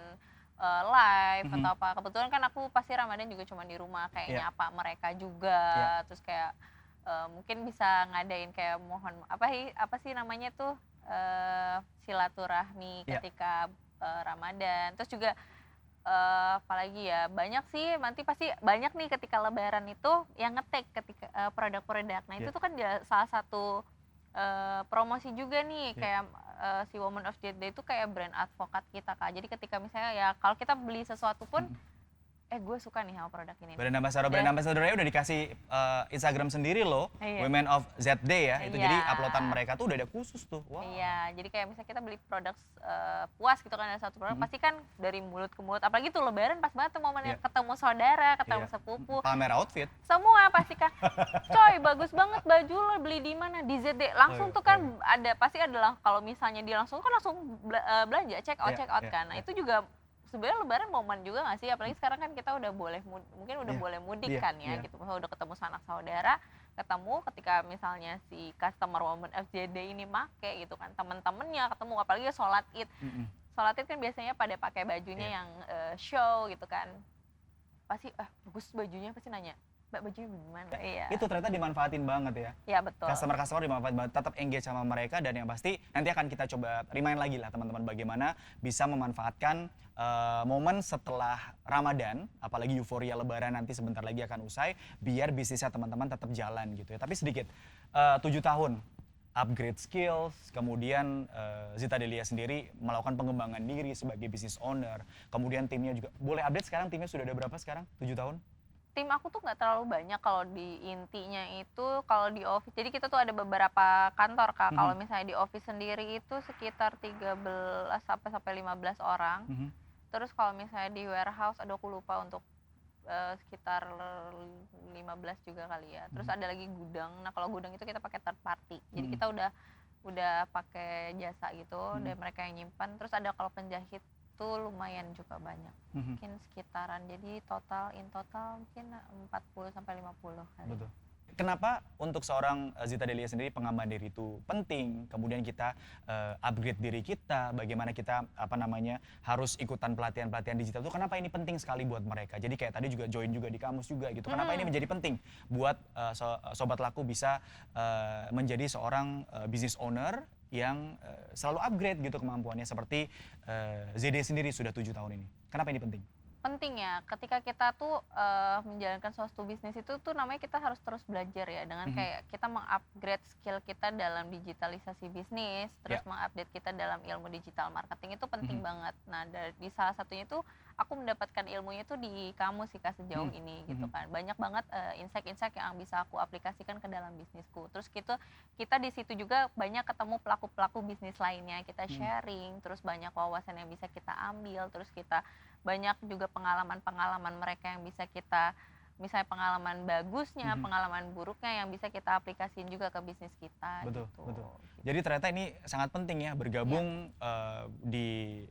live atau apa. Kebetulan kan aku pasti Ramadan juga cuma di rumah, kayak nyapa mereka juga. Terus kayak mungkin bisa ngadain kayak apa sih namanya tuh silaturahmi ketika Ramadan. Terus juga apalagi ya, banyak sih, nanti pasti banyak nih ketika lebaran itu yang nge-tag ketika produk-produk. Nah itu tuh kan salah satu promosi juga nih, kayak si Women of Jet Day itu kayak brand advokat kita Kak. Jadi ketika misalnya ya kalau kita beli sesuatu pun gue suka nih sama produk ini. Brand ambassador-nya udah dikasih Instagram sendiri loh, Women of Z Day ya. Itu jadi uploadan mereka tuh udah ada khusus tuh. Wow. Iya, jadi kayak misalnya kita beli produk puas gitu kan, ada satu produk pasti kan dari mulut ke mulut. Apalagi tuh lebaran pas banget tuh momennya ketemu saudara, ketemu sepupu. Pamer outfit. Semua pasti kan, coy bagus banget baju lo, beli di mana? Di ZD. Langsung tuh kan pasti adalah kalau misalnya dia langsung belanja, check out kan. Nah itu juga sebenarnya lebaran momen juga nggak sih, apalagi sekarang kan kita udah boleh mungkin udah boleh mudik kan ya gitu, udah ketemu sanak saudara, ketemu ketika misalnya si customer Women FJD ini make gitu kan, temen-temennya ketemu, apalagi sholat id kan biasanya pada pakai bajunya yang show gitu kan, pasti bagus bajunya, pasti nanya Mbak bajunya gimana? Itu ternyata dimanfaatin banget ya. Iya betul. Customer dimanfaatin banget, tetap engage sama mereka, dan yang pasti nanti akan kita coba remind lagi lah teman-teman bagaimana bisa memanfaatkan momen setelah Ramadan, apalagi euforia lebaran nanti sebentar lagi akan usai, biar bisnisnya teman-teman tetap jalan gitu ya. Tapi sedikit, 7 tahun upgrade skills, kemudian Citadelia sendiri melakukan pengembangan diri sebagai business owner, kemudian timnya juga, boleh update sekarang timnya sudah ada berapa sekarang 7 tahun? Tim aku tuh nggak terlalu banyak kalau di intinya itu, kalau di office. Jadi kita tuh ada beberapa kantor Kak. Kalau misalnya di office sendiri itu sekitar 13 sampai 15 orang. Terus kalau misalnya di warehouse, aku lupa untuk sekitar 15 juga kali ya. Terus ada lagi gudang. Nah kalau gudang itu kita pakai third party. Jadi kita udah pakai jasa gitu, dan mereka yang nyimpan. Terus ada kalau penjahit itu lumayan juga banyak, mungkin sekitaran, jadi in total mungkin 40 sampai 50 kali. Betul. Kenapa untuk seorang Citadelia sendiri pengembangan diri itu penting? Kemudian kita upgrade diri kita, bagaimana kita harus ikutan pelatihan-pelatihan digital itu, kenapa ini penting sekali buat mereka? Jadi kayak tadi juga join juga di kamus juga gitu. Kenapa ini menjadi penting buat sobat laku bisa menjadi seorang business owner yang selalu upgrade gitu kemampuannya, seperti ZD sendiri sudah 7 tahun ini. Kenapa ini penting? Penting ya, ketika kita tuh menjalankan suatu bisnis itu tuh namanya kita harus terus belajar ya, dengan kayak kita mengupgrade skill kita dalam digitalisasi bisnis, terus mengupdate kita dalam ilmu digital marketing itu penting banget. Nah di salah satunya itu aku mendapatkan ilmunya itu di kamu sih Kak sejauh ini gitu kan. Banyak banget insight-insight yang bisa aku aplikasikan ke dalam bisnisku. Terus kita di situ juga banyak ketemu pelaku-pelaku bisnis lainnya, kita sharing, terus banyak wawasan yang bisa kita ambil, terus kita banyak juga pengalaman-pengalaman mereka yang bisa kita, misalnya pengalaman bagusnya, pengalaman buruknya yang bisa kita aplikasiin juga ke bisnis kita. Betul, gitu. betul. Jadi ternyata ini sangat penting ya, bergabung di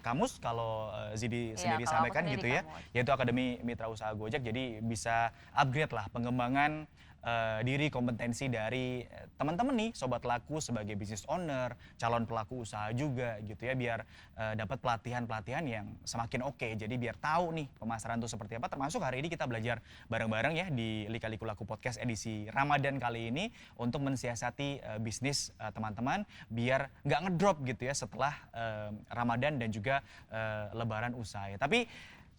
Kamus kalau Zidi Iya, sendiri kalau aku sampaikan sendiri gitu ya, Kamus. yaitu Akademi Mitra Usaha Gojek, jadi bisa upgrade lah pengembangan diri, kompetensi dari teman-teman nih Sobat Laku sebagai business owner, calon pelaku usaha juga gitu ya, biar dapat pelatihan-pelatihan yang semakin oke. Jadi biar tahu nih pemasaran itu seperti apa, termasuk hari ini kita belajar bareng-bareng ya di Lika-Liku Laku Podcast edisi Ramadan kali ini untuk mensiasati bisnis teman-teman biar nggak ngedrop gitu ya setelah Ramadan dan juga Lebaran usai. Tapi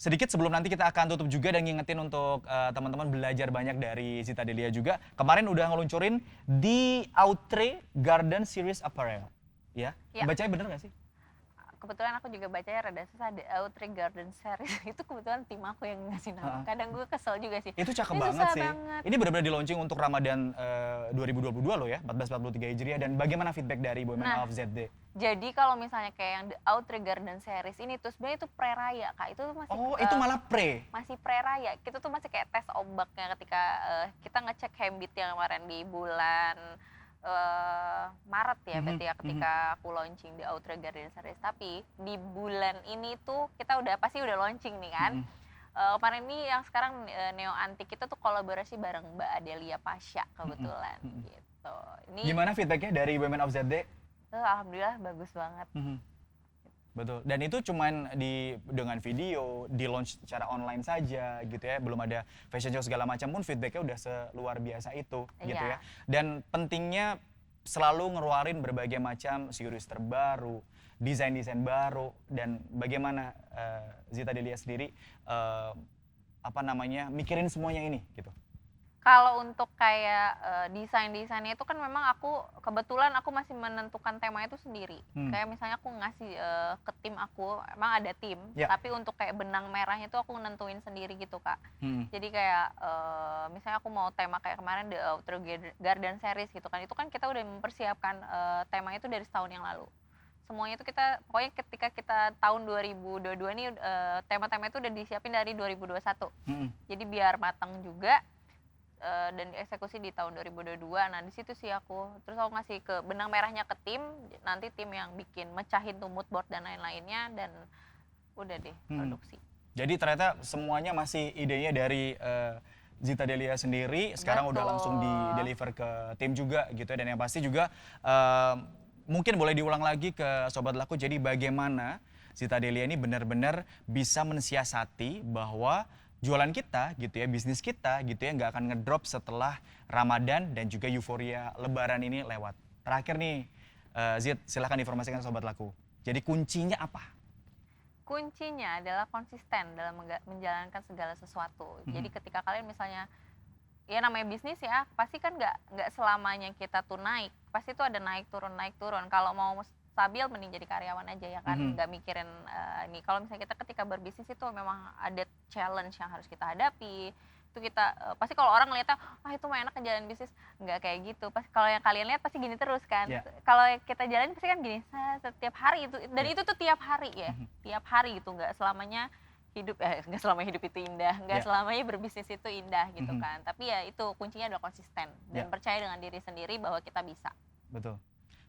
sedikit sebelum nanti kita akan tutup juga dan ngingetin untuk teman-teman belajar banyak dari Zita Delia juga. Kemarin udah ngeluncurin di Outre Garden Series Apparel. Ya, Ya. bacanya bener gak sih? Kebetulan aku juga bacanya rada susah, The Outre Garden Series. Itu kebetulan tim aku yang ngasih nama. Kadang gue kesel juga sih. Itu cakep Ini banget susah sih. banget. Ini benar-benar di launching untuk Ramadan 2022 loh ya, 1443 Hijriah. Dan bagaimana feedback dari Women Nah, of ZD? Jadi kalau misalnya kayak yang The Outre Garden Series ini tuh sebenarnya itu pre-raya, Kak. Itu tuh masih Oh, itu malah pre. masih pre-raya. Kita tuh masih kayak tes ombaknya ketika kita ngecek habit yang kemarin di bulan Maret ya berarti ya, ketika aku launching The Outre Garden Series. Tapi di bulan ini tuh kita pasti udah launching nih kan. Kemarin ini yang sekarang Neo Antik kita tuh kolaborasi bareng Mbak Adelia Pasha kebetulan gitu. Ini Gimana feedbacknya dari Women of ZD? alhamdulillah bagus banget. Betul. Dan itu cuman dengan video, di launch secara online saja gitu ya. Belum ada fashion show segala macam pun feedbacknya udah seluar biasa itu gitu Iya. ya. Dan pentingnya selalu ngeluarin berbagai macam series terbaru, desain-desain baru, dan bagaimana Zita Delia sendiri mikirin semuanya ini gitu. Kalau untuk kayak desain-desainnya itu kan memang kebetulan aku masih menentukan tema itu sendiri. Kayak misalnya aku ngasih ke tim aku, emang ada tim, Ya. tapi untuk kayak benang merahnya itu aku nentuin sendiri gitu, Kak. Jadi kayak misalnya aku mau tema kayak kemarin The Outer Garden Series gitu kan, itu kan kita udah mempersiapkan tema itu dari setahun yang lalu. Semuanya itu pokoknya ketika kita tahun 2022 ini tema-tema itu udah disiapin dari 2021. Jadi biar matang juga. Dan dieksekusi di tahun 2022. Nah di situ sih terus aku ngasih ke benang merahnya ke tim, nanti tim yang bikin mecahin tuh mood board dan lain-lainnya, dan udah deh produksi. Jadi ternyata semuanya masih idenya dari Zita Delia sendiri, sekarang udah langsung di deliver ke tim juga gitu ya. Dan yang pasti juga mungkin boleh diulang lagi ke Sobat Laku, jadi bagaimana Zita Delia ini benar-benar bisa mensiasati bahwa jualan kita gitu ya, bisnis kita gitu ya, nggak akan ngedrop setelah Ramadan dan juga euforia Lebaran ini lewat. Terakhir nih, Zit, silahkan informasikan Sobat Laku. Jadi kuncinya apa? Kuncinya adalah konsisten dalam menjalankan segala sesuatu. Jadi ketika kalian misalnya, ya namanya bisnis ya, pasti kan nggak selamanya kita tuh naik. Pasti tuh ada naik turun. Kalau mau stabil mending jadi karyawan aja ya kan, nggak mikirin ini. Kalau misalnya kita ketika berbisnis itu memang ada challenge yang harus kita hadapi. Itu kita pasti kalau orang ngeliatnya itu mah enak jalan bisnis, nggak kayak gitu. Pasti kalau yang kalian lihat pasti gini terus kan. Yeah. Kalau kita jalan pasti kan gini setiap hari itu, dan itu tuh tiap hari ya, tiap hari gitu. Nggak selamanya nggak selamanya hidup itu indah, nggak selamanya berbisnis itu indah gitu kan. Tapi ya itu kuncinya adalah konsisten dan percaya dengan diri sendiri bahwa kita bisa. Betul.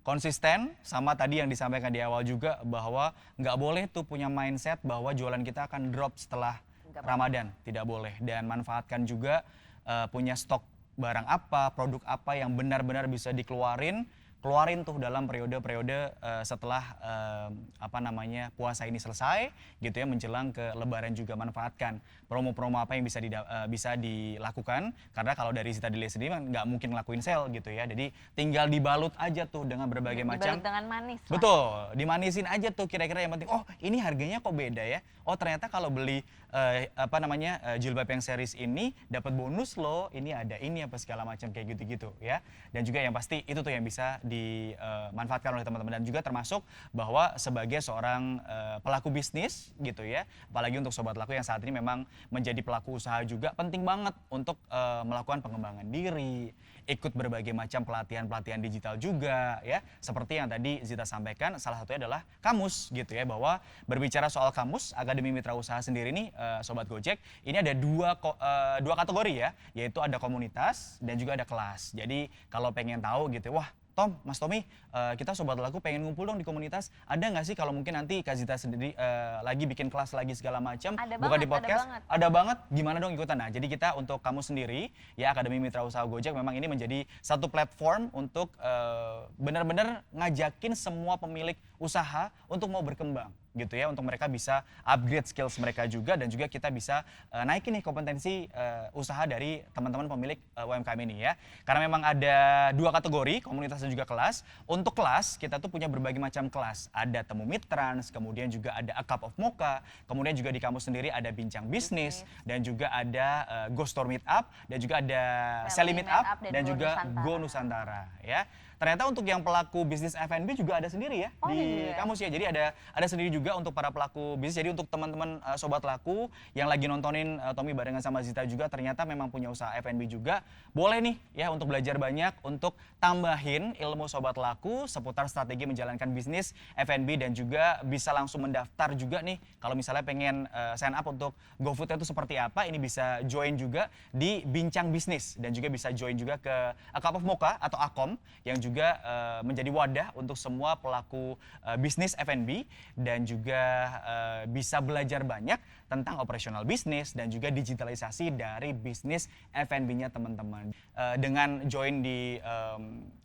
Konsisten, sama tadi yang disampaikan di awal juga bahwa nggak boleh tuh punya mindset bahwa jualan kita akan drop setelah Ramadan. Tidak boleh. Dan manfaatkan juga punya stok barang apa, produk apa yang benar-benar bisa keluarin tuh dalam periode-periode setelah puasa ini selesai gitu ya, menjelang ke Lebaran juga. Manfaatkan promo-promo apa yang bisa dilakukan, karena kalau dari Zita Delia sendiri nggak mungkin ngelakuin sale gitu ya, jadi tinggal dibalut aja tuh dengan berbagai macam. Dibalut dengan manis lah. Betul, dimanisin aja tuh kira-kira, yang penting ini harganya kok beda ya, ternyata kalau beli jilbab yang series ini dapat bonus loh, ini ada ini apa segala macam kayak gitu-gitu ya. Dan juga yang pasti itu tuh yang bisa dimanfaatkan oleh teman-teman, dan juga termasuk bahwa sebagai seorang pelaku bisnis gitu ya, apalagi untuk Sobat Laku yang saat ini memang menjadi pelaku usaha juga, penting banget untuk melakukan pengembangan diri, ikut berbagai macam pelatihan digital juga ya, seperti yang tadi Zita sampaikan, salah satunya adalah Kamus gitu ya, bahwa berbicara soal Kamus, Akademi Mitra Usaha sendiri nih Sobat Gojek, ini ada dua kategori ya, yaitu ada komunitas dan juga ada kelas. Jadi kalau pengen tahu gitu, Tom, Mas Tommy, kita Sobat Laku pengen ngumpul dong di komunitas. Ada nggak sih kalau mungkin nanti Kak Zita sendiri lagi bikin kelas lagi segala macam, bukan di podcast? Ada banget. Gimana dong ikutan? Nah, jadi kita untuk kamu sendiri, ya Akademi Mitra Usaha Gojek memang ini menjadi satu platform untuk benar-benar ngajakin semua pemilik usaha untuk mau berkembang gitu ya, untuk mereka bisa upgrade skills mereka juga, dan juga kita bisa naikin nih kompetensi usaha dari teman-teman pemilik UMKM ini ya. Karena memang ada 2 kategori, komunitas dan juga kelas. Untuk kelas, kita tuh punya berbagai macam kelas. Ada Temu Mitrans, kemudian juga ada A Cup of Mocha, kemudian juga di kampus sendiri ada Bincang Bisnis, dan juga ada Ghost Store Meetup, dan juga ada Sally Meetup, dan juga Go Nusantara ya. Ternyata untuk yang pelaku bisnis F&B juga ada sendiri ya di kampus ya. Jadi ada sendiri juga untuk para pelaku bisnis. Jadi untuk teman-teman Sobat Laku yang lagi nontonin Tommy barengan sama Zita juga ternyata memang punya usaha F&B juga, boleh nih ya untuk belajar banyak, untuk tambahin ilmu Sobat Laku seputar strategi menjalankan bisnis F&B, dan juga bisa langsung mendaftar juga nih kalau misalnya pengen sign up untuk GoFood itu seperti apa. Ini bisa join juga di Bincang Bisnis, dan juga bisa join juga ke A Cup of Mocha atau Akom yang juga menjadi wadah untuk semua pelaku bisnis F&B, dan juga bisa belajar banyak tentang operasional bisnis dan juga digitalisasi dari bisnis F&B-nya teman-teman. Dengan join di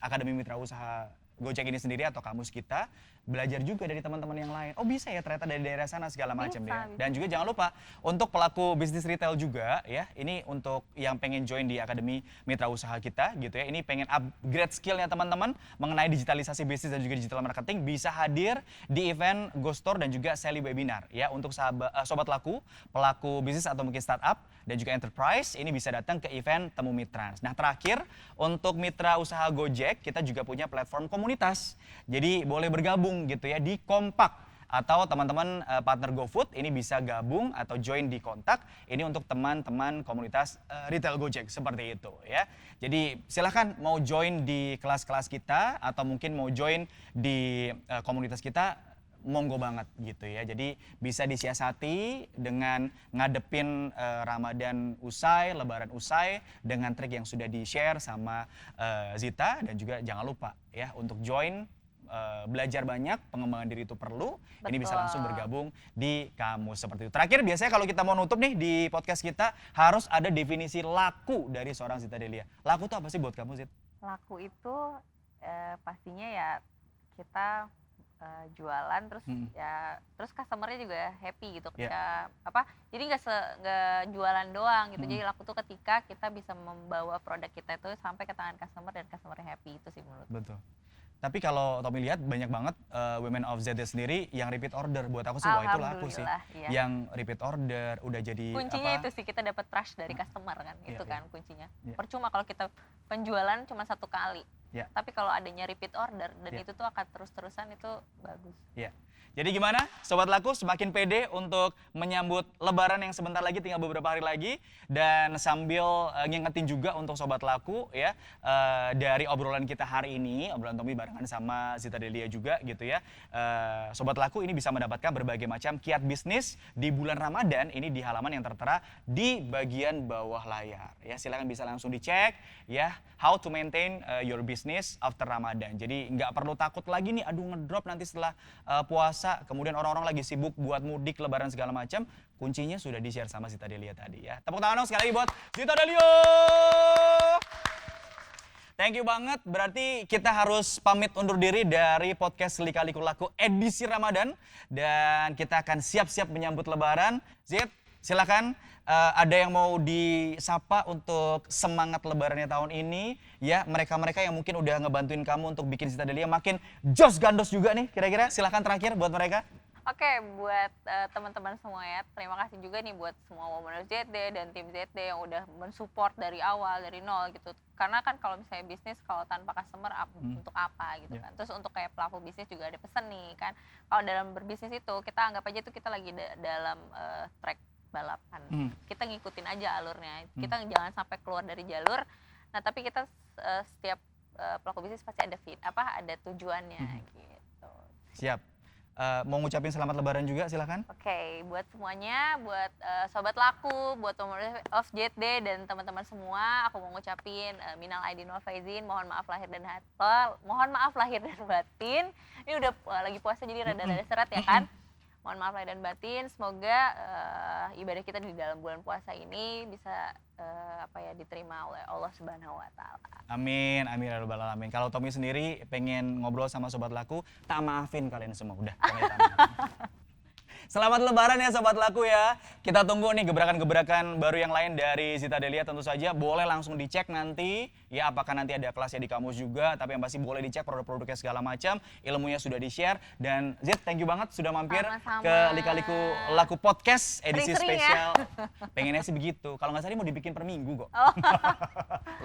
Akademi Mitra Usaha Gojek ini sendiri atau kamus kita, belajar juga dari teman-teman yang lain. Oh bisa ya ternyata dari daerah sana segala macam deh. Dan juga jangan lupa untuk pelaku bisnis retail juga ya, ini untuk yang pengen join di Akademi Mitra Usaha kita gitu ya, ini pengen upgrade skillnya teman-teman mengenai digitalisasi bisnis dan juga digital marketing, bisa hadir di event Ghost Store dan juga Sally Webinar ya. Untuk Sobat Laku, pelaku bisnis atau mungkin startup dan juga enterprise, ini bisa datang ke event Temu Mitrans. Nah terakhir, untuk Mitra Usaha Gojek, kita juga punya platform komunitas. Jadi boleh bergabung gitu ya di Kompak, atau teman-teman partner GoFood ini bisa gabung atau join di kontak. Ini untuk teman-teman komunitas retail Gojek seperti itu ya. Jadi silahkan mau join di kelas-kelas kita atau mungkin mau join di komunitas kita, monggo banget gitu ya. Jadi bisa disiasati dengan ngadepin Ramadan usai, Lebaran usai, dengan trik yang sudah di-share sama Zita. Dan juga jangan lupa ya untuk join, belajar banyak, pengembangan diri itu perlu. Betul. Ini bisa langsung bergabung di kamus seperti itu. Terakhir, biasanya kalau kita mau nutup nih di podcast kita, harus ada definisi laku dari seorang Zita Delia. Laku itu apa sih buat kamu, Zit? Laku itu pastinya ya kita jualan terus ya, terus customernya juga happy gitu ketika jadi nggak jualan doang gitu. Jadi laku tuh ketika kita bisa membawa produk kita itu sampai ke tangan customer dan customernya happy, itu sih menurut. Betul. Tapi kalau Tommy lihat banyak banget Women of ZD sendiri yang repeat order. Buat aku sih wah itu laku sih. Iya. Yang repeat order udah jadi kuncinya itu sih, kita dapat trust dari customer kan. Itu kan kuncinya. Percuma kalau kita penjualan cuma 1 kali. Tapi kalau adanya repeat order dan itu tuh akan terus-terusan, itu bagus. Iya. Jadi gimana Sobat Laku, semakin pede untuk menyambut Lebaran yang sebentar lagi, tinggal beberapa hari lagi. Dan sambil ngingetin juga untuk Sobat Laku ya, dari obrolan kita hari ini, obrolan Tommy barengan sama Zita Delia juga gitu ya. Sobat Laku ini bisa mendapatkan berbagai macam kiat bisnis di bulan Ramadan ini di halaman yang tertera di bagian bawah layar. Ya, silakan bisa langsung dicek ya, how to maintain your business after Ramadan. Jadi nggak perlu takut lagi nih, aduh ngedrop nanti setelah puasa. Kemudian orang-orang lagi sibuk buat mudik, Lebaran segala macam. Kuncinya sudah di-share sama Zita Delia tadi ya. Tepuk tangan dong sekali lagi buat Zita Delia. Thank you banget. Berarti kita harus pamit undur diri dari podcast Lika-Liku Laku edisi Ramadan. Dan kita akan siap-siap menyambut Lebaran. Zit, silakan. Ada yang mau disapa untuk semangat Lebarannya tahun ini ya, mereka-mereka yang mungkin udah ngebantuin kamu untuk bikin Zita Delia makin jos gandos juga nih, kira-kira silakan terakhir buat mereka. Oke, buat teman-teman semua ya, terima kasih juga nih buat semua Women of ZD dan tim ZD yang udah mensupport dari awal, dari nol gitu. Karena kan kalau misalnya bisnis, kalau tanpa customer untuk apa gitu kan. Terus untuk kayak pelaku bisnis juga ada pesan nih kan, kalau dalam berbisnis itu kita anggap aja tuh kita lagi dalam track balapan. Kita ngikutin aja alurnya. Kita jangan sampai keluar dari jalur. Nah, tapi kita setiap pelaku bisnis pasti ada ada tujuannya gitu. Siap. mau ngucapin selamat lebaran juga, silakan. Oke, buat semuanya, buat Sobat Laku, buat Tomorrow of JD dan teman-teman semua, aku mau ngucapin minal aidin wal faizin, mohon maaf lahir dan batin. Ini udah lagi puasa jadi rada-rada serat ya kan. Mohon maaf lahir dan batin, semoga ibadah kita di dalam bulan puasa ini bisa diterima oleh Allah Subhanahu wa taala. Amin, amin ya rabbal alamin. Kalau Tommy sendiri pengen ngobrol sama Sobat Laku, tak maafin kalian semua. Udah, pokoknya tak maafin. Selamat lebaran ya Sobat Laku ya. Kita tunggu nih gebrakan-gebrakan baru yang lain dari Zita Delia tentu saja. Boleh langsung dicek nanti ya, apakah nanti ada kelasnya di kampus juga. Tapi yang pasti boleh dicek produk-produknya segala macam. Ilmunya sudah di-share. Dan Zit, thank you banget sudah mampir ke Lika-Liku Laku Podcast edisi spesial. Ya? Pengennya sih begitu. Kalau nggak salah mau dibikin per minggu kok. Oh.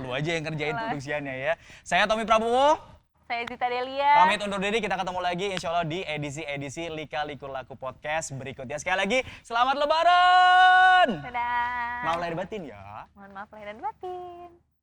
Lu aja yang kerjain produksiannya ya. Saya Tommy Prabowo. Saya Zita Delia. Pamit undur diri, kita ketemu lagi insya Allah di edisi Lika-Liku Laku Podcast berikutnya. Sekali lagi, selamat lebaran! Dadah! Maaf lahir batin ya. Mohon maaf lahir dan batin.